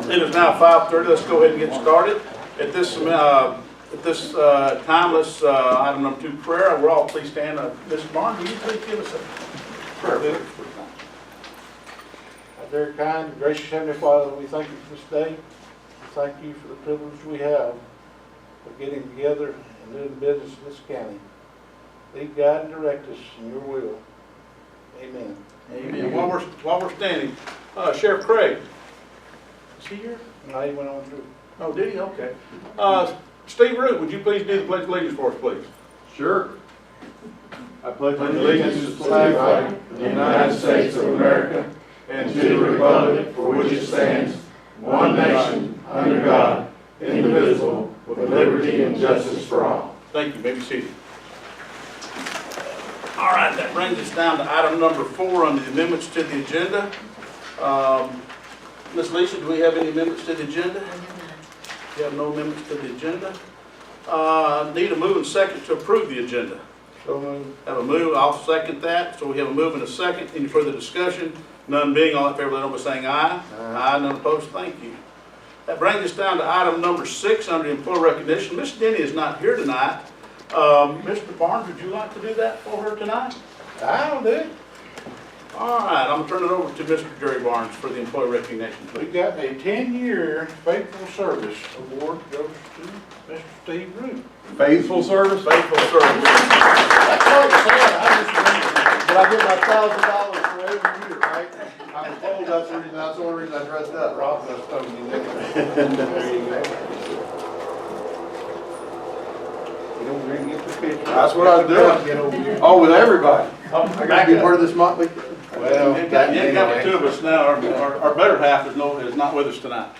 It is now 5:30. Let's go ahead and get started. At this time, let's item number 2, prayer. We're all please stand. Mr. Barnes, will you please give us a prayer? Our dear, kind, and gracious Heavenly Father, we thank you for this day. We thank you for the privilege we have of getting together and doing business in this county. Lead, guide, and direct us in your will. Amen. Amen. While we're standing, Sheriff Craig, is he here? No, he went on through. Oh, did he? Okay. Steve Root, would you please do the Pledge of Allegiance for us, please? Sure. I pledge allegiance to the flag of the United States of America and to the republic for which it stands, one nation, under God, indivisible, with liberty and justice for all. Thank you. You may be seated. All right, that brings us down to item number 4 on the amendments to the agenda. Ms. Lisa, do we have any amendments to the agenda? We have no amendments to the agenda. Need a move and second to approve the agenda. So moved. Have a move, I'll second that. So we have a move and a second. Any further discussion? None being, all in favor, let know by saying aye. Aye, none opposed, thank you. That brings us down to item number 6 under employee recognition. Ms. Denny is not here tonight. Mr. Barnes, would you like to do that for her tonight? I'll do it. All right, I'm going to turn it over to Mr. Jerry Barnes for the employee recognition, please. We got a 10-year faithful service award goes to Mr. Steve Root. Faithful service? Faithful service. That's what it said. I just remembered. But I get my $1,000 for every year, right? I was told that's the reason, that's the only reason I dressed up. Rob just told me that. There you go. You don't really get the picture. That's what I was doing. Get over here. Oh, with everybody. I gotta be part of this motley. Well, You got the 2 of us now. Our better half is not with us tonight.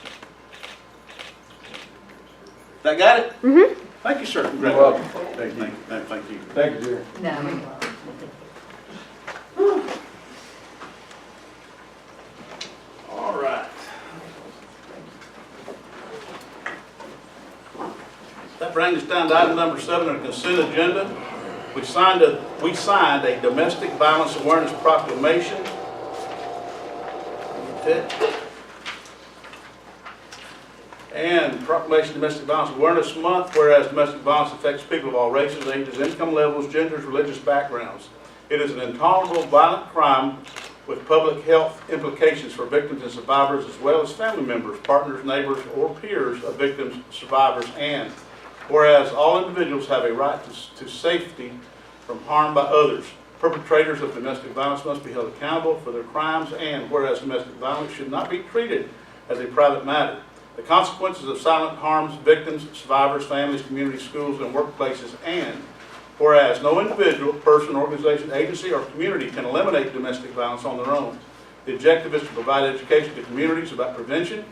That got it? Mm-hmm. Thank you, sir. You're welcome. Thank you. Thank you. Thank you, dear. No. All right. That brings us down to item number 7 on the consent agenda. We signed a domestic violence awareness proclamation. And proclamation Domestic Violence Awareness Month, whereas domestic violence affects people of all races, ages, income levels, genders, religious backgrounds. It is an intolerable, violent crime with public health implications for victims and survivors, as well as family members, partners, neighbors, or peers of victims, survivors, and whereas all individuals have a right to safety from harm by others. Perpetrators of domestic violence must be held accountable for their crimes, and whereas domestic violence should not be treated as a private matter. The consequences of silent harms victims, survivors, families, communities, schools, and workplaces, and whereas no individual, person, organization, agency, or community can eliminate domestic violence on their own. The objective is to provide education to communities about prevention.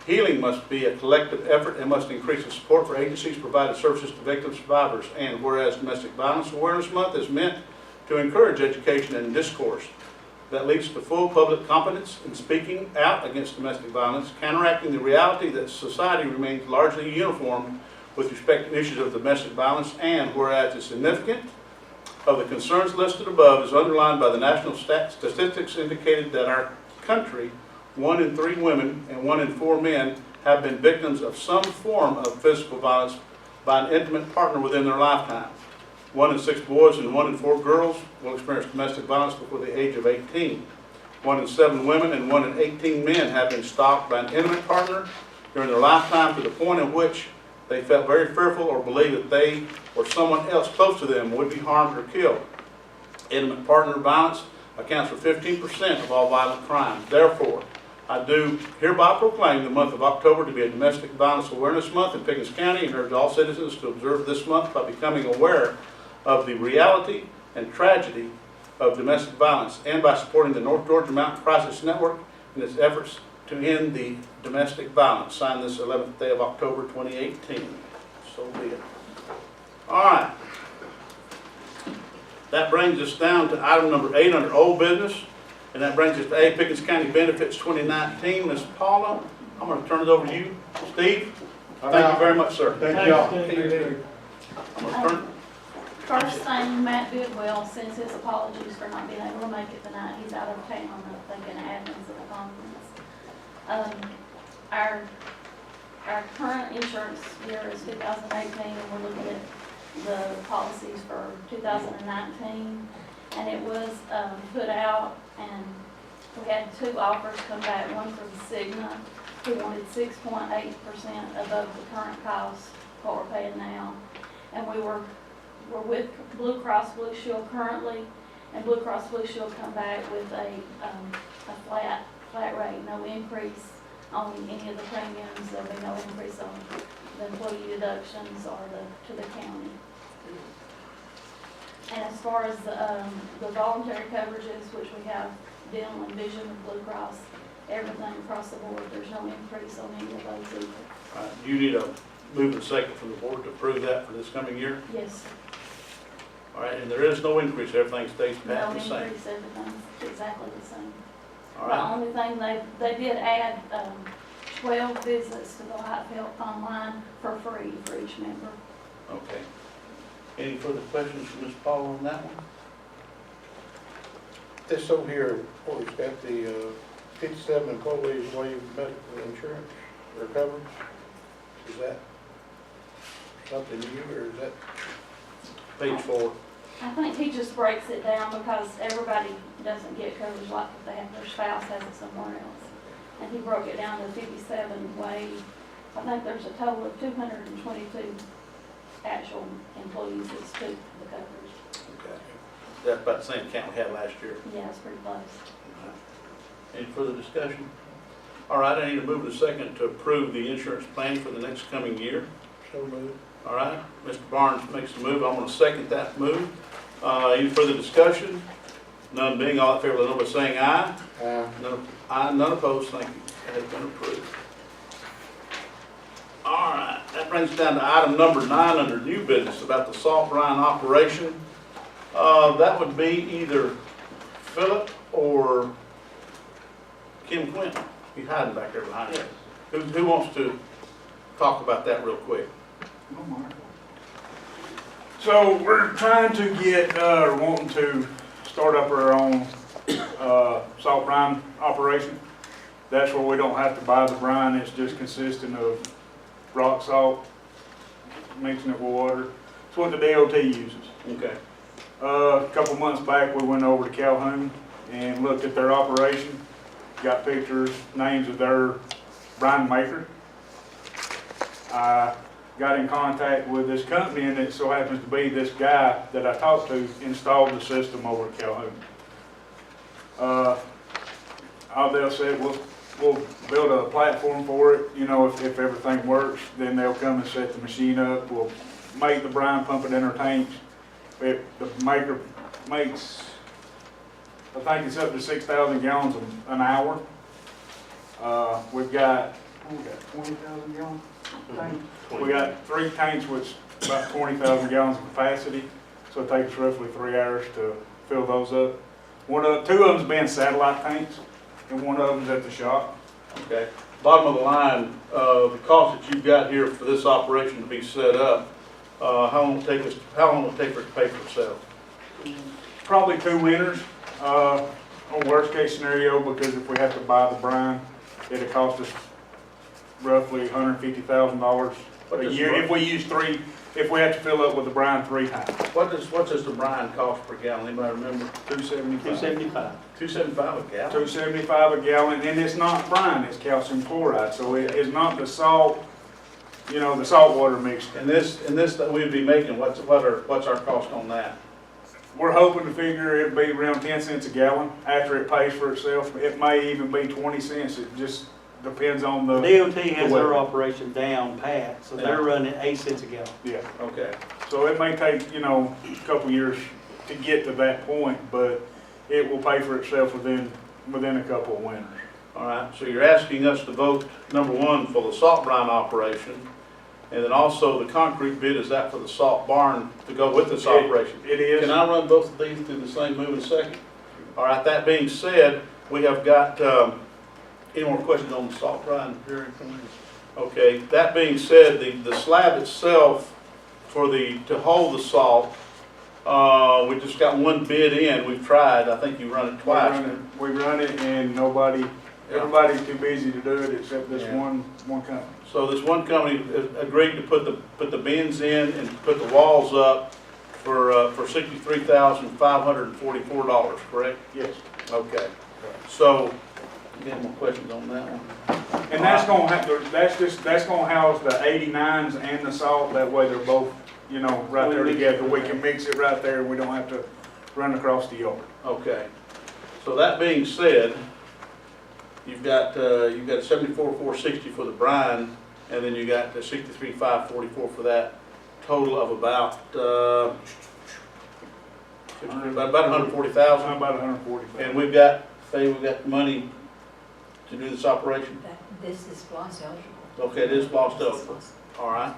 Healing must be a collective effort and must increase the support for agencies providing services to victims and survivors. And whereas Domestic Violence Awareness Month is meant to encourage education and discourse that leads to full public competence in speaking out against domestic violence, counteracting the reality that society remains largely uniform with respect to issues of domestic violence. And whereas the significance of the concerns listed above is underlined by the national statistics indicated that our country, 1 in 3 women and 1 in 4 men have been victims of some form of physical violence by an intimate partner within their lifetime. 1 in 6 boys and 1 in 4 girls will experience domestic violence before the age of 18. 1 in 7 women and 1 in 18 men have been stalked by an intimate partner during their lifetime to the point in which they felt very fearful or believed that they or someone else close to them would be harmed or killed. Intimate partner violence accounts for 15% of all violent crimes. Therefore, I do hereby proclaim the month of October to be a Domestic Violence Awareness Month in Pickens County and urge all citizens to observe this month by becoming aware of the reality and tragedy of domestic violence and by supporting the North Georgia Mountain Crisis Network in its efforts to end the domestic violence. Signed this 11th day of October 2018. So be it. All right. That brings us down to item number 8 under old business. And that brings us to A, Pickens County Benefits 2019. Ms. Paula, I'm going to turn it over to you. Steve, thank you very much, sir. Thank y'all. I'm going to turn. First thing, Matt Bidwell sends his apologies for not being able to make it tonight. He's out of town, thinking admins at the conference. Our our current insurance year is 2018, and we're looking at the policies for 2019. And it was put out, and we had 2 offers come back, one for the Cigna, who wanted 6.8% above the current cost, what we're paying now. And we're with Blue Cross Blue Shield currently, and Blue Cross Blue Shield come back with a flat rate, no increase on any of the premiums. There'll be no increase on the employee deductions or to the county. And as far as the voluntary coverages, which we have dental and vision with Blue Cross, everything across the board, there's no increase on any of those either. All right, you need a move and second from the board to approve that for this coming year. Yes, All right, and there is no increase, everything stays no pat the same. increase, everything's exactly the same. All The right, only thing, they did add 12 visits to the Life Health Online for free for each member. okay. Any further questions from Ms. Paul on that one? This over here, where it's got the 57 employees waive medical insurance or coverage, is that something new, or is that? Page 4. I think he just breaks it down because everybody doesn't get coverage like if they have their spouse has it somewhere else. And he broke it down to 57 ways. I think there's a total of 222 actual employees that's took the coverage. Okay. That's about the same count we had last year. Yeah, it's pretty close. All right. Any further discussion? All right, I need to move to second to approve the insurance plan for the next coming year. So moved. All right, Mr. Barnes makes the move. I'm going to second that move. Any further discussion? None being, all in favor, let know by saying aye. None opposed. Thank you. That has been approved. All right, that brings us down to item number 9 under new business about the salt brine operation. That would be either Philip or Kim Quinton. He's hiding back there behind us. Who wants to talk about that real quick? So we're trying to get, wanting to start up our own salt brine operation. That's where we don't have to buy the brine. It's just consisting of rock salt, mixing it with water. It's what the DOT uses. Okay. A couple months back, we went over to Calhoun and looked at their operation, got pictures, names of their brine maker. I got in contact with this company, and it so happens to be this guy that I talked to installed the system over at Calhoun. All they'll say, we'll build a platform for it. You know, if everything works, then they'll come and set the machine up. We'll make the brine, pump it in our tanks. The maker makes, I think it's up to 6,000 gallons an hour. We've got 20,000 gallons tanks. We got 3 tanks with about 20,000 gallons of capacity, so it takes roughly 3 hours to fill those up. 2 of them's being satellite tanks, and 1 of them's at the shop. Okay. Bottom of the line, the cost that you've got here for this operation to be set up, how long will it take for it to pay for itself? Probably 2 winters, on worst case scenario, because if we have to buy the brine, it'll cost us roughly $150,000 a year if we use 3. If we have to fill up with the brine 3 times. What does the brine cost per gallon? Anybody remember? $2.75. $2.75 a gallon? $2.75 a gallon, and it's not brine, it's calcium chloride, so it is not the salt, you know, the salt water mixed. And this that we'd be making, what's our cost on that? We're hoping to figure it'll be around 10 cents a gallon after it pays for itself. It may even be 20 cents, it just depends on the. DOT has their operation down pat, so they're running 8 cents a gallon. Yeah. Okay. So it may take, you know, a couple years to get to that point, but it will pay for itself within a couple of winters. All right, so you're asking us to vote, number 1, for the salt brine operation, and then also the concrete bid, is that for the salt barn to go with this operation? It is. Can I run both of these through the same move in a second? All right, that being said, we have got, any more questions on the salt brine? Okay, that being said, the slab itself to hold the salt, we just got 1 bid in. We've tried. I think you run it twice. We run it and nobody Everybody's too busy to do it except this Yeah. one company. So this one company agreed to put the bins in and put the walls up for $63,544, correct? Yes. Okay. So, any more questions on that one? And that's gonna have, that's gonna house the 89s and the salt, that way they're both, you know, right there together. We can mix it right there, we don't have to run across the yard. Okay. So that being said, you've got 74,460 for the brine, and then you got the 63,544 for that, total of about 140,000. About 140. And we've got the money to do this operation? This is loss eligible. Okay, it is lost eligible. All right.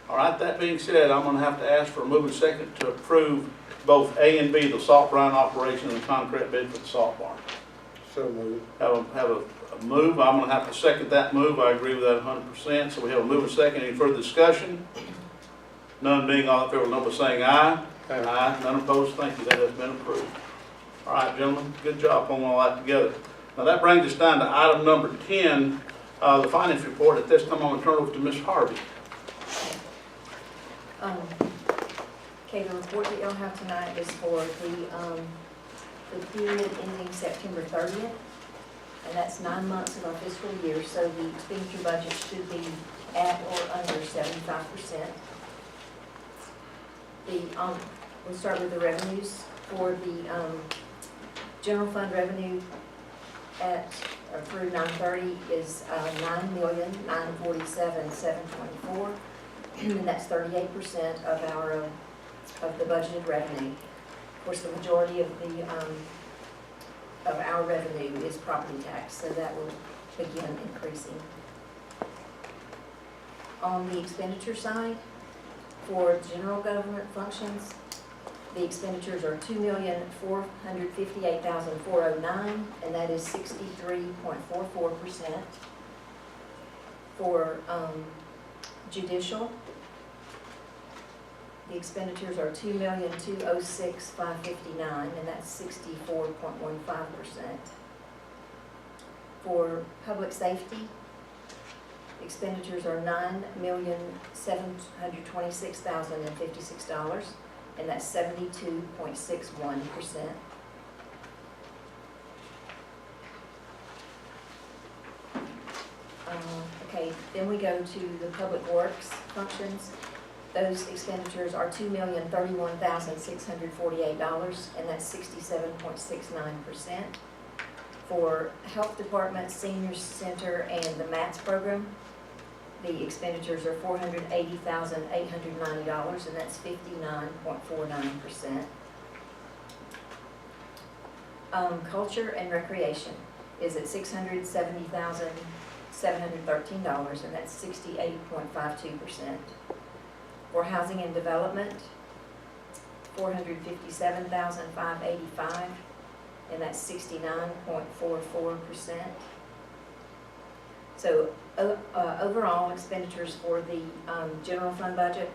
All right, that being said, I'm gonna have to ask for a move and second to approve both A and B, the salt brine operation and the concrete bid for the salt barn. So moved. Have a move, I'm gonna have to second that move, I agree with that 100%, so we have a move and second, any further discussion? None being all in favor, no by saying aye. Aye, none opposed, thank you, that has been approved. All right, gentlemen, good job pulling all that together. Now that brings us down to item number 10, the finance report. At this time, I'm gonna turn over to Ms. Harvey. Okay, the report that y'all have tonight is for the period ending September 30th, and that's 9 months of our fiscal year, so the expenditure budget should be at or under 75%. We'll start with the revenues. For the general fund revenue through 9/30 is $9,947,724, and that's 38% of the budgeted revenue. Of course, the majority of our revenue is property tax, so that will begin increasing. On the expenditure side, for general government functions, the expenditures are $2,458,409, and that is 63.44%. For judicial, the expenditures are $2,206,559, and that's 64.15%. For public safety, expenditures are $9,726,056, and that's 72.61%. Okay, then we go to the public works functions. Those expenditures are $2,031,648, and that's 67.69%. For health department, senior center, and the MATS program, the expenditures are $480,890, and that's 59.49%. Culture and recreation is at $670,713, and that's 68.52%. For housing and development, $457,585, and that's 69.44%. So overall expenditures for the general fund budget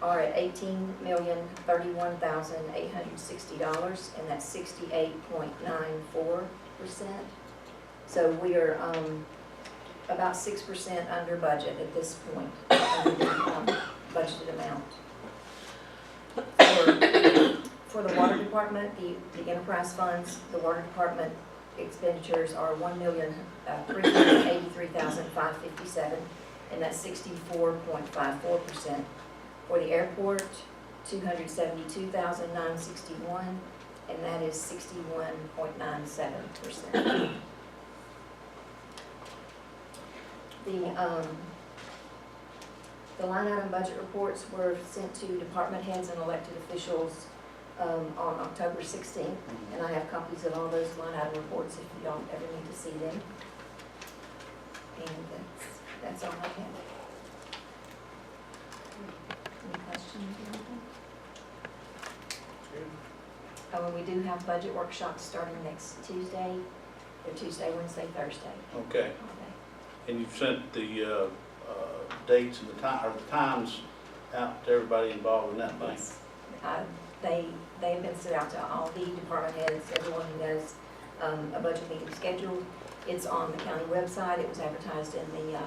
are at $18,031,860, and that's 68.94%. So we are about 6% under budget at this point, under the budgeted amount. For the water department, the enterprise funds, the water department expenditures are $1,383,557, and that's 64.54%. For the airport, $272,961, and that is 61.97%. The line item budget reports were sent to department heads and elected officials on October 16th, and I have copies of all those line item reports if you don't ever need to see them. And that's all I have. Any questions or anything? Oh, and we do have budget workshops starting next Tuesday. They're Tuesday, Wednesday, Thursday. Okay. And you've sent the dates and the times out to everybody involved in that thing? Yes. They've been sent out to all the department heads, everyone who has a budget meeting scheduled. It's on the county website, it was advertised in the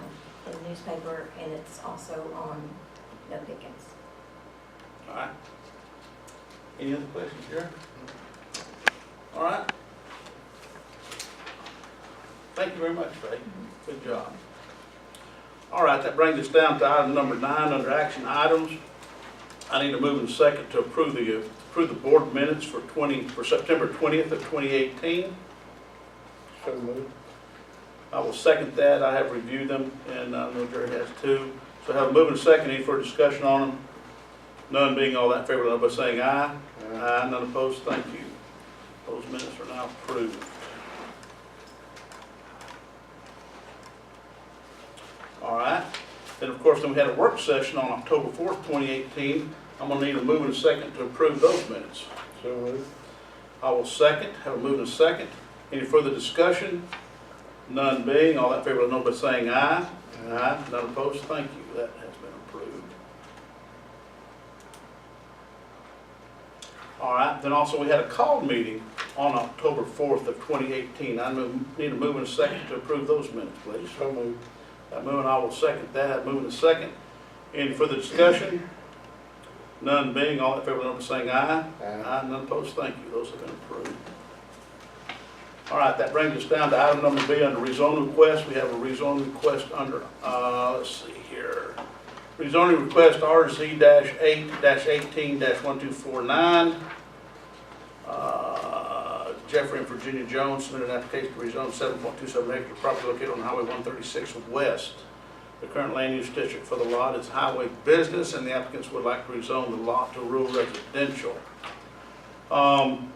newspaper, and it's also on No Pickens. All right. Any other questions, Jerry? All right. Thank you very much, Faye. Good job. All right, that brings us down to item number 9 under action items. I need a move and second to approve the board minutes for September 20th of 2018. So moved. I will second that. I have reviewed them, and I know Jerry has too. So I have a move and a second. Any further discussion on them? None being all that in favor, by saying aye. Aye. None opposed. Thank you. Those minutes are now approved. All right. Then, of course, then we had a work session on October 4th, 2018. I'm going to need a move and a second to approve those minutes. So moved. I will second. Have a move and a second. Any further discussion? None being all that in favor, by saying aye. Aye. None opposed. Thank you. That has been approved. All right. Then also we had a call meeting on October 4th of 2018. I need a move and a second to approve those minutes, please. So moved. That move, and I will second that. Move and a second. Any further discussion? None being all in favor, by saying aye. Aye. None opposed. Thank you. Those have been approved. All right, that brings us down to item number B under rezone request. We have a rezone request under, let's see here. Rezoning request RZ-8-18-1249. Jeffery and Virginia Jones submitted an application to rezone 7.27 acres of property located on Highway 136 West. The current land use district for the lot is highway business, and the applicants would like to rezone the lot to rural residential. On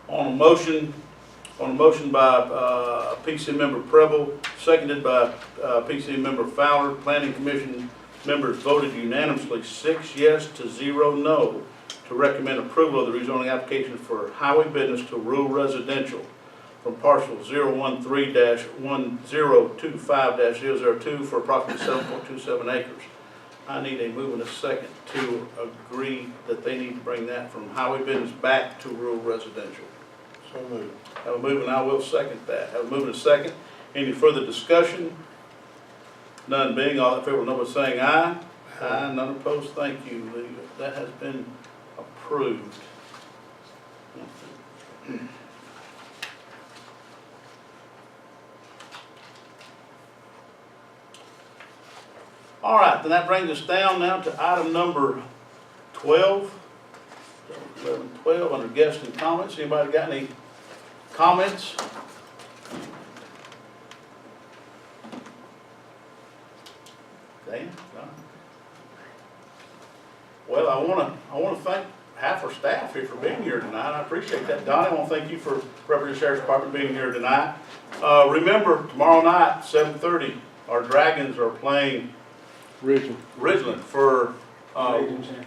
a motion by PC member Preble, seconded by PC member Fowler, Planning Commission members voted unanimously 6 yes to 0 no to recommend approval of the rezoning application for highway business to rural residential from parcel 013-1025-002 for approximately 7.27 acres. I need a move and a second to agree that they need to bring that from highway business back to rural residential. So moved. Have a move, and I will second that. Have a move and a second. Any further discussion? None being, all in favor, by saying aye. Aye. None opposed. Thank you. That has been approved. All right, then that brings us down now to item number 12. 11, 12 under guests and comments. Anybody got any comments? Dan? No? Well, I want to thank half our staff here for being here tonight. I appreciate that. Donnie, I want to thank you for representing the Sheriff's Department being here tonight. Remember, tomorrow night, 7:30, our Dragons are playing Ridgeland for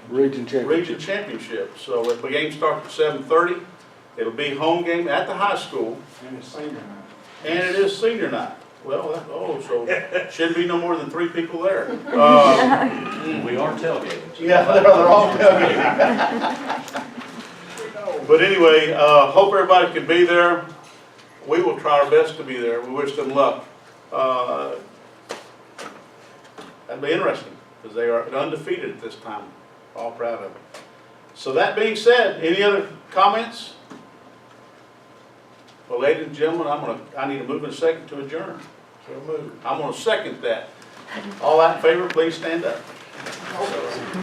Region Region Championship. So the game starts at 7:30. It'll be home game at the high school. And it's senior night. And it is senior night. Well, so should be no more than 3 people there. We are tailgating. Yeah, they're all tailgating. But anyway, hope everybody can be there. We will try our best to be there. We wish them luck. That'd be interesting because they are undefeated at this time. All proud of it. So that being said, any other comments? Well, ladies and gentlemen, I need a move and a second to adjourn. So moved. I'm going to second that. All that in favor, please stand up.